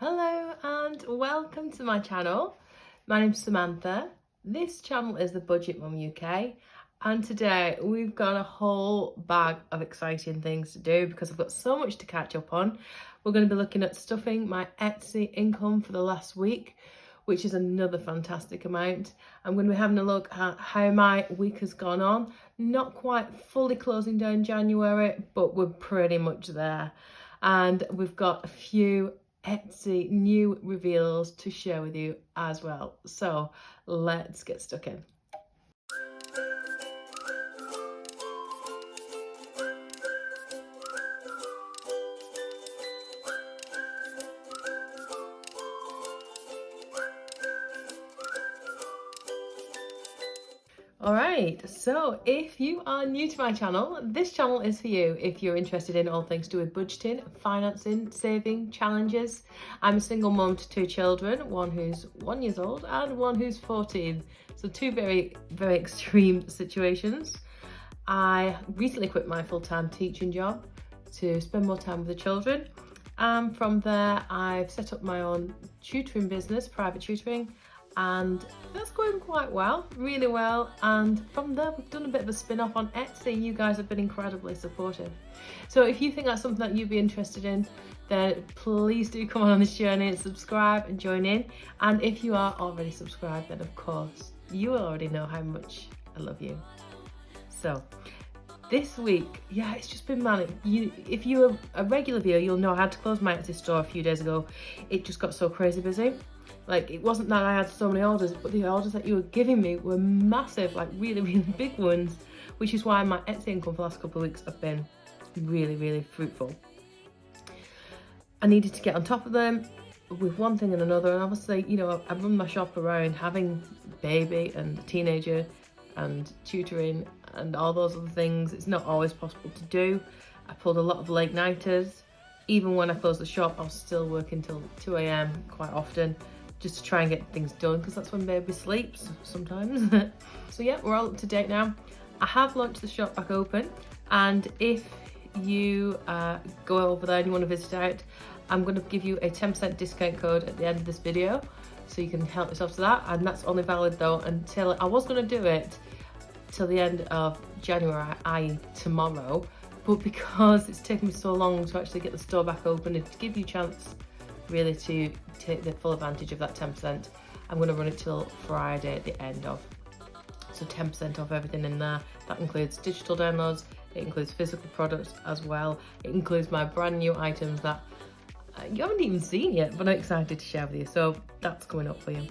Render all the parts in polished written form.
Hello and welcome to my channel. My name's Samantha. This channel is the Budget Mum UK, and today we've got a whole bag of exciting things to do because I've got so much to catch up on. We're going to be looking at stuffing my Etsy income for the last week, which is another fantastic amount. I'm going to be having a look at how my week has gone on. Not quite fully closing down January, but we're pretty much there. And we've got a few Etsy new reveals to share with you as well. So let's get stuck in. Alright, so if you are new to my channel, this channel is for you if you're interested in all things to do with budgeting, financing, saving, challenges. I'm a single mum to two children, one who's 1 year old and one who's 14. So two very, very extreme situations. I recently quit my full-time teaching job to spend more time with the children. And from there, I've set up my own tutoring business, private tutoring, and that's going quite well, really well. And from there we've done a bit of a spin-off on Etsy. You guys have been incredibly supportive, so if you think that's something that you'd be interested in, then please do come on this journey and subscribe and join in. And if you are already subscribed, then of course you already know how much I love you. So this week, yeah, it's just been manic. If you're a regular viewer, you'll know I had to close my Etsy store a few days ago. It just got so crazy busy. Like, it wasn't that I had so many orders, but the orders that you were giving me were massive, like really, really big ones, which is why my Etsy income for the last couple of weeks have been really, really fruitful. I needed to get on top of them with one thing and another, and obviously, you know, I run my shop around having a baby and a teenager and tutoring and all those other things. It's not always possible to do. I pulled a lot of late nighters. Even when I closed the shop, I was still working till 2 AM quite often, just to try and get things done, because that's when baby sleeps sometimes. So yeah, we're all up to date now. I have launched the shop back open, and if you go over there and you want to visit out, I'm going to give you a 10% discount code at the end of this video, so you can help yourself to that. And that's only valid though until, I was going to do it till the end of January, i.e. tomorrow, but because it's taken me so long to actually get the store back open and to give you a chance really to take the full advantage of that 10%, I'm going to run it till Friday at the end of. So 10% off everything in there. That includes digital downloads, it includes physical products as well. It includes my brand new items that you haven't even seen yet, but I'm excited to share with you. So that's coming up for you.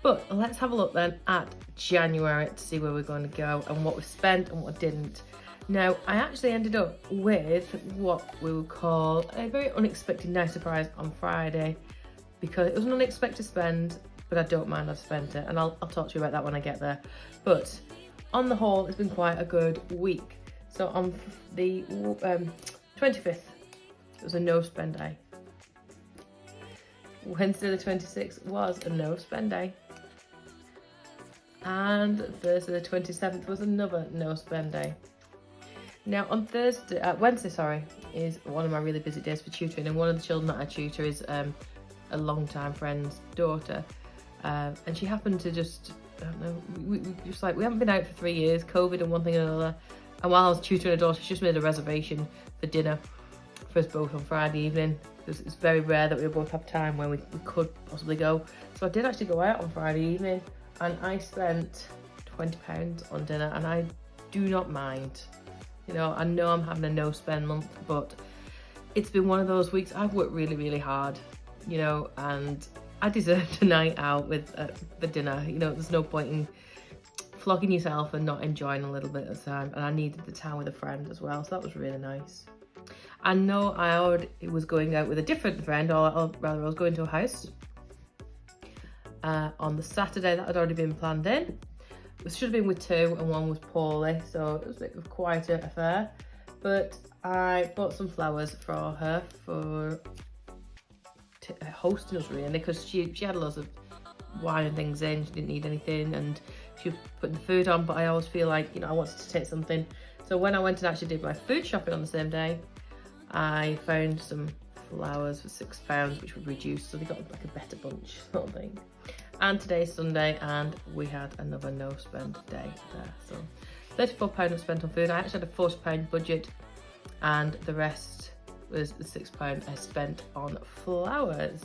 But let's have a look then at January to see where we're going to go and what we spent and what didn't. Now, I actually ended up with what we would call a very unexpected nice surprise on Friday, because it was an unexpected spend, but I don't mind I've spent it, and I'll talk to you about that when I get there. But on the whole, it's been quite a good week. So on the 25th, it was a no spend day. Wednesday the 26th was a no spend day. And Thursday the 27th was another no spend day. Now on Wednesday, is one of my really busy days for tutoring, and one of the children that I tutor is a long-time friend's daughter, and she happened to just, I don't know, we haven't been out for 3 years, COVID and one thing and another, and while I was tutoring her daughter, she just made a reservation for dinner for us both on Friday evening, because it's very rare that we both have time when we could possibly go. So I did actually go out on Friday evening, and I spent £20 on dinner, and I do not mind. You know, I know I'm having a no spend month, but it's been one of those weeks. I've worked really, really hard, you know, and I deserved a night out with the dinner. You know, there's no point in flogging yourself and not enjoying a little bit of time. And I needed the time with a friend as well, so that was really nice. I know I already was going out with a different friend, or rather I was going to a house on the Saturday. That had already been planned in. It should have been with two, and one was poorly, so it was a bit of quite an affair. But I bought some flowers for her for hosting us, really, because she had loads of wine and things in. She didn't need anything, and she was putting the food on, but I always feel like, you know, I wanted to take something. So when I went and actually did my food shopping on the same day, I found some flowers for £6, which we've reduced, so they got like a better bunch sort of thing. And today's Sunday, and we had another no spend day there. So £34 was spent on food. I actually had a £40 budget, and the rest was the £6 I spent on flowers.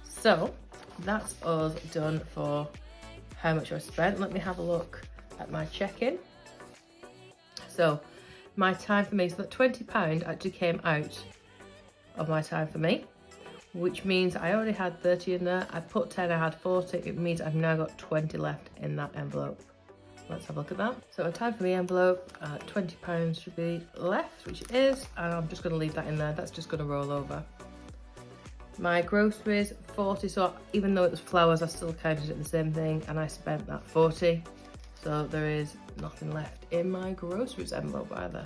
So that's us done for how much I spent. Let me have a look at my check-in. So my time for me, so that £20 actually came out of my time for me, which means I already had 30 in there. I put 10, I had 40. It means I've now got 20 left in that envelope. Let's have a look at that. So a time for me envelope, £20 should be left, which it is, and I'm just going to leave that in there. That's just going to roll over. My groceries, 40, so even though it was flowers, I still counted it the same thing, and I spent that 40. So there is nothing left in my groceries envelope either.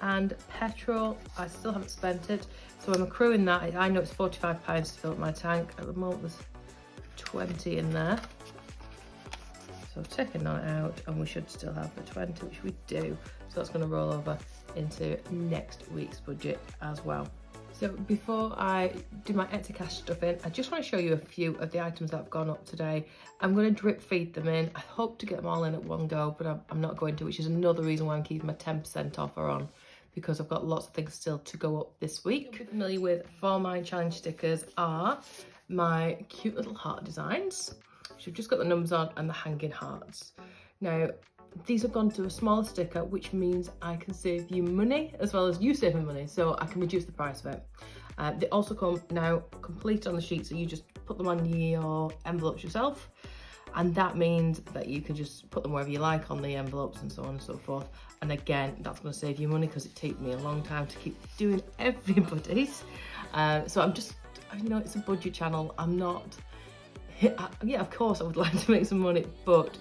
And petrol, I still haven't spent it, so I'm accruing that. I know it's £45 to fill up my tank. At the moment there's 20 in there. So taking that out, and we should still have the 20, which we do. So that's going to roll over into next week's budget as well. So before I do my Etsycash stuff in, I just want to show you a few of the items that have gone up today. I'm going to drip feed them in. I hope to get them all in at one go, but I'm not going to, which is another reason why I'm keeping my 10% offer on, because I've got lots of things still to go up this week. You'll be familiar with For Mine challenge stickers are my cute little heart designs, which have just got the numbers on, and the hanging hearts. Now, these have gone to a smaller sticker, which means I can save you money as well as you saving money, so I can reduce the price of it. They also come now complete on the sheet, so you just put them on your envelopes yourself, and that means that you can just put them wherever you like on the envelopes and so on and so forth. And again, that's going to save you money because it takes me a long time to keep doing everybody's. So I'm just, you know, it's a budget channel. I'm not, yeah, of course I would like to make some money, but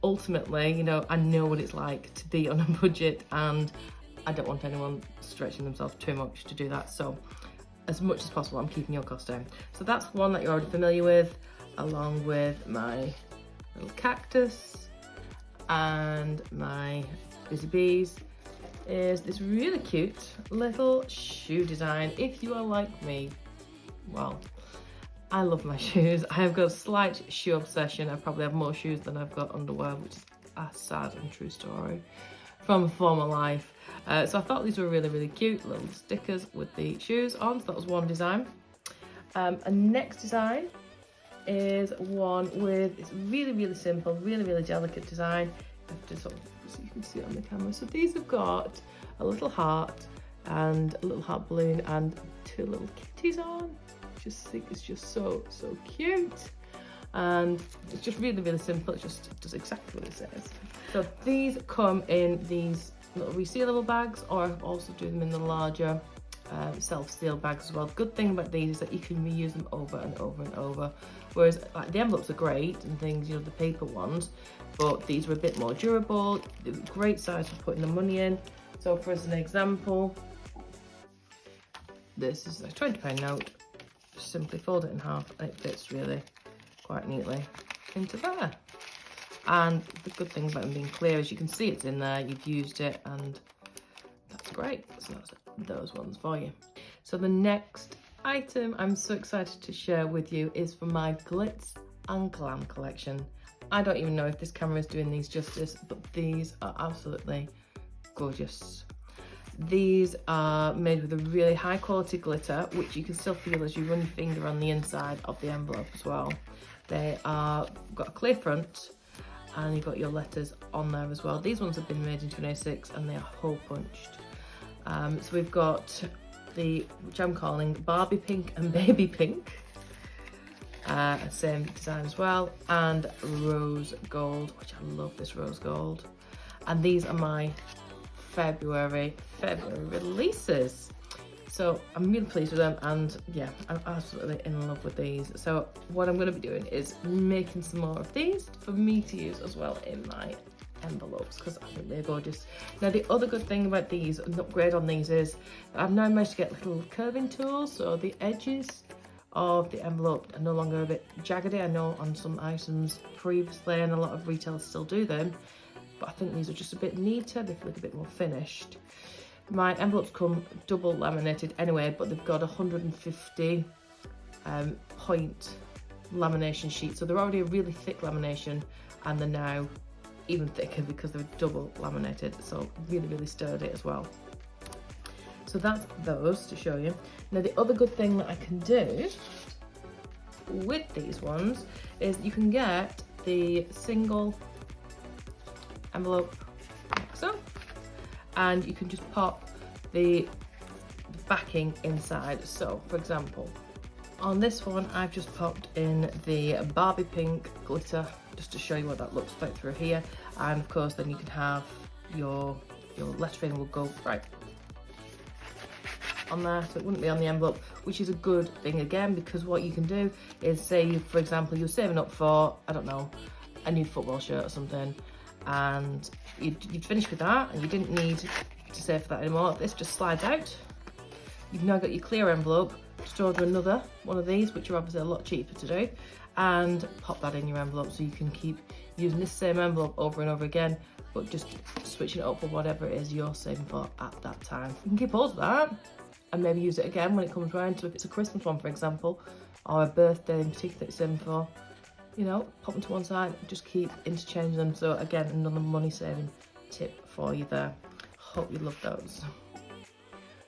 ultimately, you know, I know what it's like to be on a budget, and I don't want anyone stretching themselves too much to do that. So as much as possible, I'm keeping your cost down. So that's one that you're already familiar with, along with my little cactus and my busy bees is this really cute little shoe design. If you are like me, well, I love my shoes. I have got a slight shoe obsession. I probably have more shoes than I've got underwear, which is a sad and true story from a former life. So I thought these were really, really cute little stickers with the shoes on. So that was one design. And next design is one with, it's really, really simple, really, really delicate design. I have to sort of, so you can see it on the camera. So these have got a little heart and a little heart balloon and two little kitties on. Just think it's just so cute, and it's just really, really simple. It just does exactly what it says. So these come in these little resealable bags, or I also do them in the larger self-seal bags as well. The good thing about these is that you can reuse them over and over and over, whereas like the envelopes are great and things, you know, the paper ones, but these were a bit more durable. They were great size for putting the money in. So for as an example, this is a £20 note. Just simply fold it in half and it fits really quite neatly into there. And the good thing about them being clear is you can see it's in there, you've used it, and that's great. So that's those ones for you. So the next item I'm so excited to share with you is from my Glitz and Glam collection. I don't even know if this camera is doing these justice, but these are absolutely gorgeous. These are made with a really high quality glitter, which you can still feel as you run your finger on the inside of the envelope as well. They are got a clear front, and you've got your letters on there as well. These ones have been made in 2006 and they are hole punched. So we've got the, which I'm calling Barbie pink and baby pink, same design as well, and rose gold, which I love this rose gold. And these are my February releases. So I'm really pleased with them, and yeah, I'm absolutely in love with these. So what I'm going to be doing is making some more of these for me to use as well in my envelopes, because I think they're gorgeous. Now the other good thing about these, an upgrade on these, is I've now managed to get little curving tools, so the edges of the envelope are no longer a bit jaggedy. I know on some items previously, and a lot of retailers still do them, but I think these are just a bit neater. They feel like a bit more finished. My envelopes come double laminated anyway, but they've got 150 point lamination sheet, so they're already a really thick lamination, and they're now even thicker because they're double laminated, so really sturdy as well. So that's those to show you. Now the other good thing that I can do with these ones is you can get the single envelope like so, and you can just pop the backing inside. So for example, on this one I've just popped in the Barbie pink glitter just to show you what that looks like through here, and of course then you can have your lettering will go right on there, so it wouldn't be on the envelope, which is a good thing again, because what you can do is, say for example you're saving up for, I don't know, a new football shirt or something, and you'd finished with that and you didn't need to save for that anymore. This just slides out. You've now got your clear envelope. Just order another one of these, which are obviously a lot cheaper to do, and pop that in your envelope, so you can keep using this same envelope over and over again, but just switching it up for whatever it is you're saving for at that time. You can keep hold of that and maybe use it again when it comes round. So if it's a Christmas one, for example, or a birthday in particular that you're saving for, you know, pop them to one side and just keep interchanging them. So again, another money saving tip for you there. Hope you love those.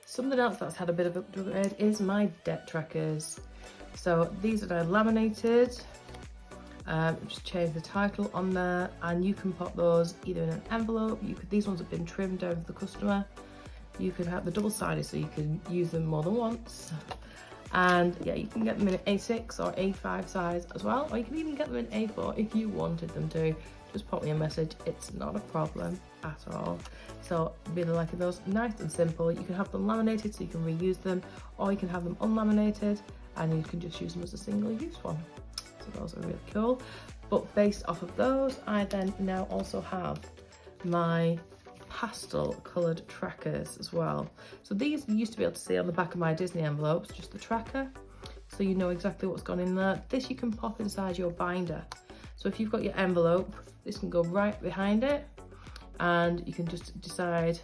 Something else that's had a bit of an upgrade is my debt trackers. So these are now laminated. Just change the title on there, and you can pop those either in an envelope. These ones have been trimmed down for the customer. You could have the double-sided, so you can use them more than once. And yeah, you can get them in an A6 or A5 size as well, or you can even get them in A4 if you wanted them to. Just pop me a message, it's not a problem at all. So really liking those, nice and simple. You can have them laminated so you can reuse them, or you can have them unlaminated and you can just use them as a single use one. So those are really cool. But based off of those, I then now also have my pastel coloured trackers as well. So these you used to be able to see on the back of my Disney envelopes, just the tracker, so you know exactly what's gone in there. This you can pop inside your binder. So if you've got your envelope, this can go right behind it, and you can just decide,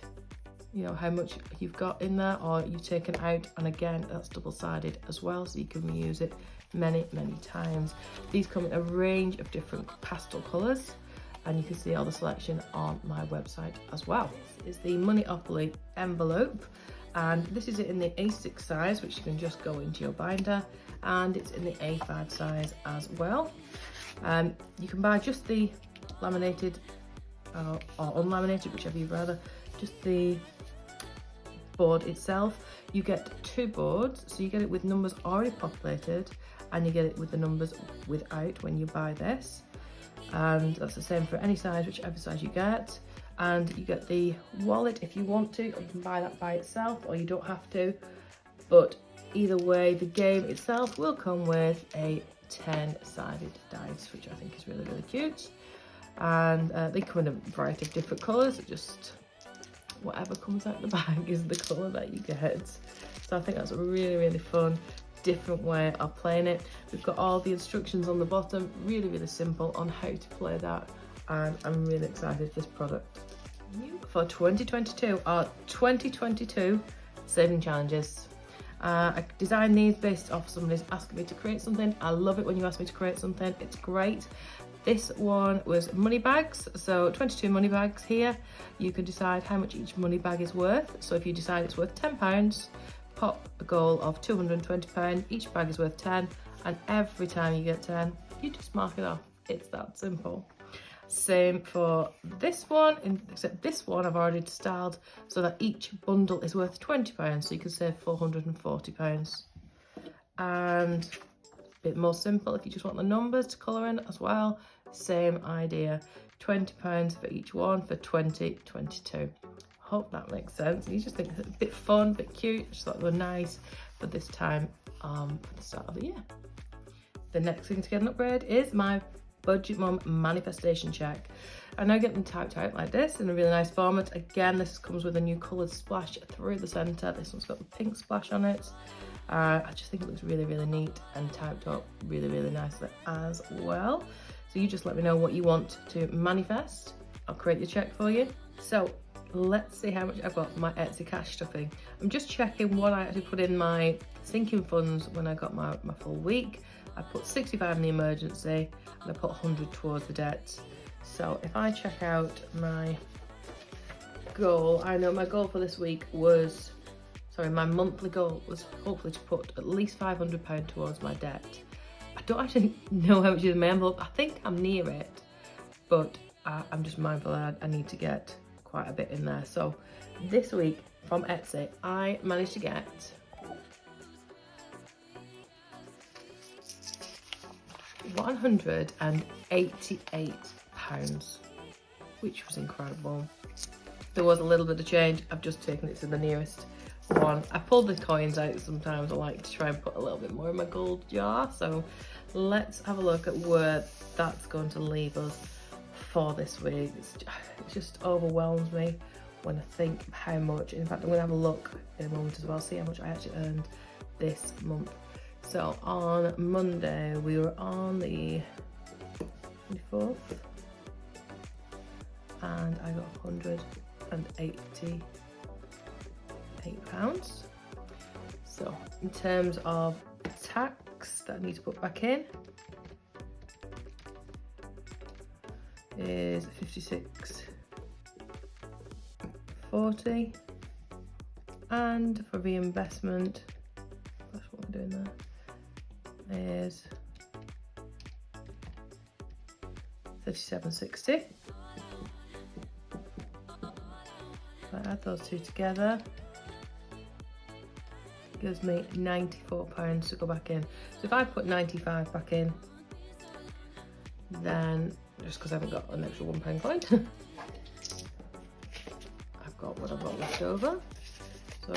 you know, how much you've got in there, or you've taken out, and again that's double-sided as well, so you can reuse it many times. These come in a range of different pastel colours, and you can see all the selection on my website as well. This is the Moneyopoly envelope, and this is it in the A6 size, which you can just go into your binder, and it's in the A5 size as well. You can buy just the laminated or unlaminated, whichever you'd rather, just the board itself. You get two boards, so you get it with numbers already populated, and you get it with the numbers without when you buy this. And that's the same for any size, whichever size you get. And you get the wallet if you want to, or you can buy that by itself, or you don't have to. But either way, the game itself will come with a 10-sided dice, which I think is really cute. And they come in a variety of different colours. Just whatever comes out the bag is the colour that you get. So I think that's a really fun, different way of playing it. We've got all the instructions on the bottom, really simple on how to play that, and I'm really excited for this product. For 2022 or 2022 saving challenges. I designed these based off somebody's asking me to create something. I love it when you ask me to create something, it's great. This one was money bags, so 22 money bags here. You can decide how much each money bag is worth. So if you decide it's worth £10, pop a goal of £220, each bag is worth 10, and every time you get 10, you just mark it off. It's that simple. Same for this one, except this one I've already styled so that each bundle is worth £20, so you can save £440. And a bit more simple if you just want the numbers to colour in as well, same idea, £20 for each one for 2022. Hope that makes sense. You just think it's a bit fun, a bit cute, just thought they were nice for this time for the start of the year. The next thing to get an upgrade is my Budget Mum manifestation check. I now get them typed out like this in a really nice format. Again, this comes with a new coloured splash through the centre. This one's got the pink splash on it. I just think it looks really neat and typed up really nicely as well. So you just let me know what you want to manifest. I'll create your check for you. So let's see how much I've got my Etsy cash stuffing. I'm just checking what I actually put in my sinking funds when I got my full week. I put 65 in the emergency and I put 100 towards the debt. So if I check out my goal, I know my goal for this week was, my monthly goal was hopefully to put at least £500 towards my debt. I don't actually know how much is in my envelope. I think I'm near it, but I'm just mindful that I need to get quite a bit in there. So this week from Etsy, I managed to get £188, which was incredible. There was a little bit of change. I've just taken it to the nearest one. I pulled the coins out sometimes. I like to try and put a little bit more in my gold jar. So let's have a look at where that's going to leave us for this week. It just overwhelms me when I think of how much. In fact, I'm going to have a look in a moment as well, see how much I actually earned this month. So on Monday, we were on the 24th, and I got £188. So in terms of tax that I need to put back in is 56.40, and for reinvestment, that's what we're doing there, is 37.60. If I add those two together, it gives me £94 to go back in. So if I put 95 back in, then just because I haven't got an extra £1 coin, I've got what I've got left over. So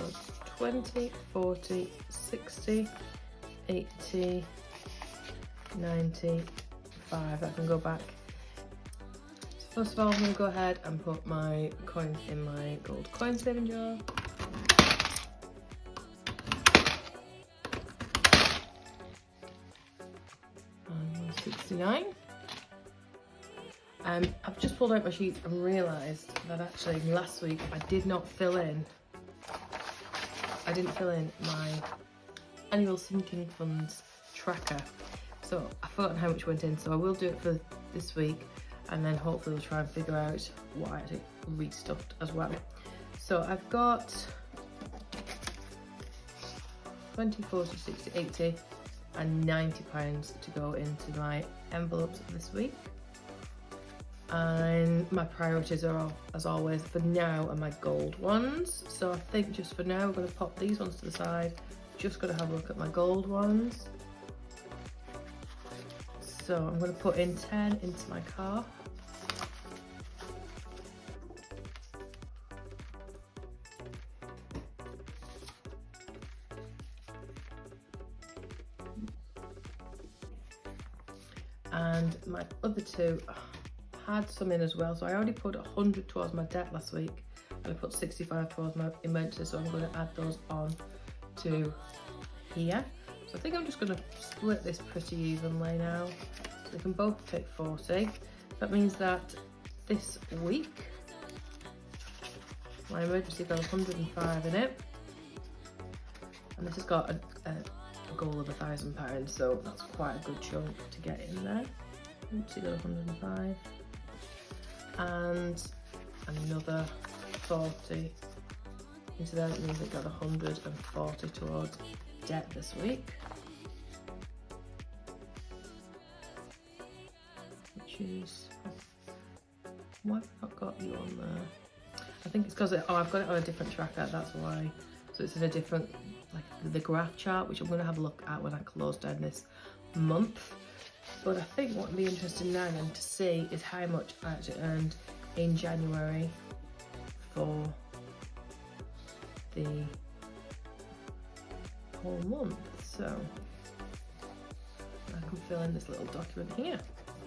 20, 40, 60, 80, 95, I can go back. So first of all, I'm going to go ahead and put my coins in my gold coin saving jar. And 169. I've just pulled out my sheets and realised that actually last week I didn't fill in my annual sinking funds tracker. So I've forgotten how much went in, so I will do it for this week, and then hopefully we'll try and figure out what I actually restuffed as well. So I've got 20, 40, 60, 80 and £90 to go into my envelopes this week. And my priorities are, as always, for now, are my gold ones. So I think just for now, we're going to pop these ones to the side. Just going to have a look at my gold ones. So I'm going to put in 10 into my car. And my other two had some in as well, so I already put 100 towards my debt last week, and I put 65 towards my emergency, so I'm going to add those on to here. So I think I'm just going to split this pretty evenly now, so they can both take 40. That means that this week my emergency got 105 in it, and this has got a goal of £1,000, so that's quite a good chunk to get in there. Oops, you got 105. And another 40 into there. That means it got 140 towards debt this week, which is, why have I not got you on there? I think it's because I've got it on a different tracker, that's why. So it's in a different, like the graph chart, which I'm going to have a look at when I close down this month. But I think what would be interesting now then to see is how much I actually earned in January for the whole month. So I can fill in this little document here,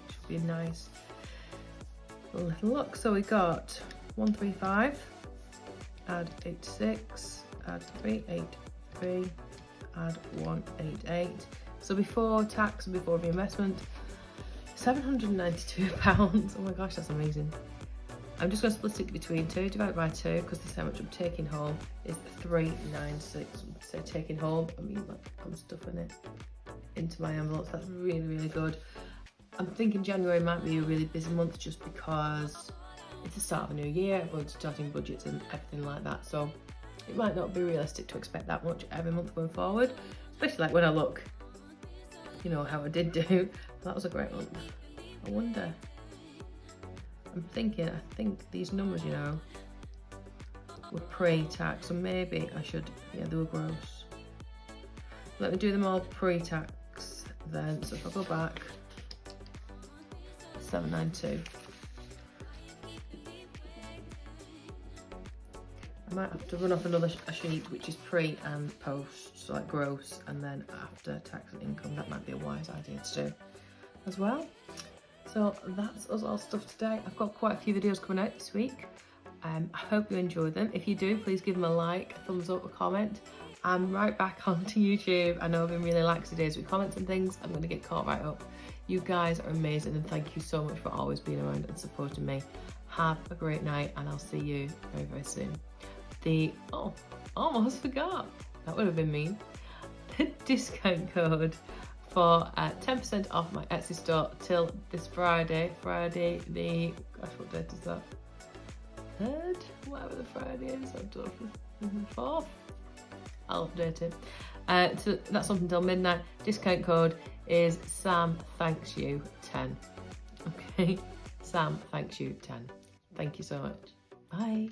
which would be a nice little look. So we got 135, add 86, add 383, add 188. So before tax and before reinvestment, £792. Oh my gosh, that's amazing. I'm just going to split it between 2, divide by 2, because this is how much I'm taking home, is 396. So taking home, I mean, like, I'm stuffing it into my envelopes. That's really, really good. I'm thinking January might be a really busy month just because it's the start of a new year, everyone's starting budgets and everything like that. So it might not be realistic to expect that much every month going forward, especially like when I look, you know, how I did do. That was a great month. I wonder, I think these numbers, you know, were pre-tax, so maybe I should, yeah, they were gross. Let me do them all pre-tax then. So if I go back, 792. I might have to run off another sheet which is pre and post, so like gross and then after tax and income. That might be a wise idea to do as well. So that's us all stuff today. I've got quite a few videos coming out this week. I hope you enjoy them. If you do, please give them a like, a thumbs up, a comment. I'm right back onto YouTube. I know I've been really lax days with comments and things. I'm going to get caught right up. You guys are amazing and thank you so much for always being around and supporting me. Have a great night and I'll see you very, very soon. Almost forgot. That would have been mean. The discount code for 10% off my Etsy store till this Friday. Friday the, gosh, what date is that? 3rd? Whatever the Friday is, I don't know, 4th? I'll update it. So that's up until midnight. Discount code is SamThanksYou10. Okay, SamThanksYou10. Thank you so much. Bye.